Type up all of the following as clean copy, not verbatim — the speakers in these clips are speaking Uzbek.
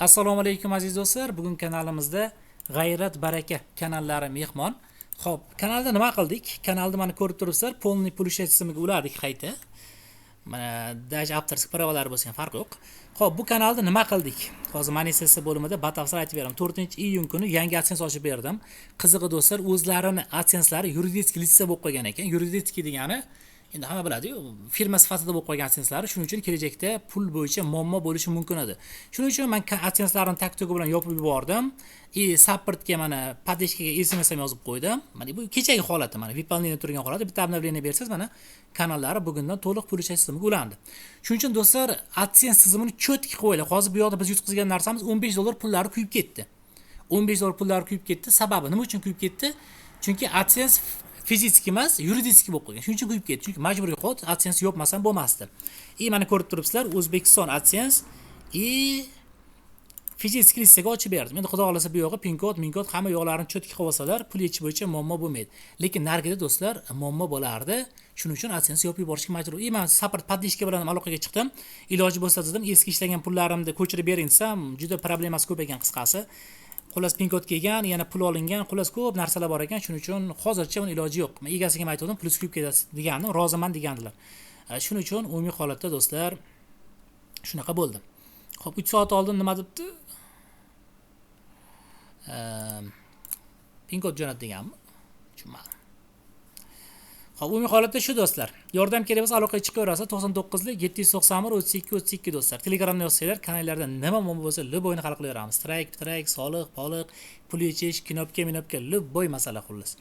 Assalomu alaykum aziz do'stlar. Bugun kanalimizda G'ayrat Baraka kanallari mehmon. Xo'p, kanalda nima qildik? Kanalda mana ko'rib turibsizlar, polniy pulshet tizimiga uladik qayta. Mana даже avtorskiy pravolar bo'lsa ham farqi yo'q. Xo'p, bu kanalda nima qildik? Hozir monetizatsiya bo'limida batafsil aytib beraman. 4-iyun kuni yangi AdSense ochib berdim. Qizig'i do'stlar, o'zlarini AdSense'lari yuridik litsa bo'lib qolgan ekan. Yuridik degani endi hamma biladi-ku, firma sifatida bo'lib qolgan AdSense'lari, shuning uchun kelajakda pul bo'yicha muammo bo'lishi mumkin edi. Shuning uchun men AdSense'larni taktugi bilan yopib yubordim. Supportga mana podeshkaga SMS ham yozib qo'ydim. Mana bu kechagi holati, mana выполнение turgan holati. Bitta обновление bersangiz, mana kanallari bugundan to'liq pul ishlash tizimiga ulandi. Shuning uchun do'stlar, AdSense tizimini cho'tki qo'yaylik. Hozir bu yoqda biz yutqizgan narsamiz $15 pullari kuyib ketdi. $15 pullari kuyib ketdi. Sababi nima uchun kuyib ketdi? Chunki AdSense fizik emas, yuridik bo'lib qolgan. Shuning uchun kuyib ketdi. Chunki majburiy kod AdSense yopmasam bo'lmasdi. Mana ko'rib turibsizlar, O'zbekiston AdSense fizik listaga ochib berdim. Endi xudo xolasa bu yog'i pin kod, hamma yo'qlarini cho'tki qilib olsalar, pul yechish bo'yicha muammo bo'lmaydi. Lekin nargida do'stlar, muammo bo'lardi. Shuning uchun AdSense yopib yuborishga majbur. Men support podishka bilan aloqaga chiqdim. Iloji bo'lsa dedim, eski ishlagan pullarimni ko'chirib bering desam, juda problemasi ko'p ekan qisqasi. Xullas pin kod kelgan, yana pul olingan, xullas ko'p narsalar bor ekan. Shuning uchun hozircha uni iloji yo'q. Men egasiga ham aytdim, pul kuyib ketadi degandim, roziman degandilar. Shuning uchun umumiy holatda do'stlar shunaqa bo'ldi. Xo'p, 3 soat oldin nima debdi? Pin kod jo'nat deganmi? Tushunmadim. Xo'p, umumiy holatda shu do'stlar. Yordam kerak bo'lsa aloqaga chiqaverasiz. 99lik 791 32 32 do'stlar. Telegramda yozsanglar, kanallarda nima muammo bo'lsa, любойni hal qilaveramiz. Strike, soliq, pul yechish, knopka, любой masala xullas.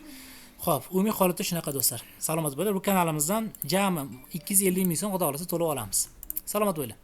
Xo'p, umumiy holatda shunaqa do'stlar. Salomat bo'linglar. Bu kanalimizdan jami 250 ming so'm xudo xolasa to'lab olamiz. Salomat bo'linglar.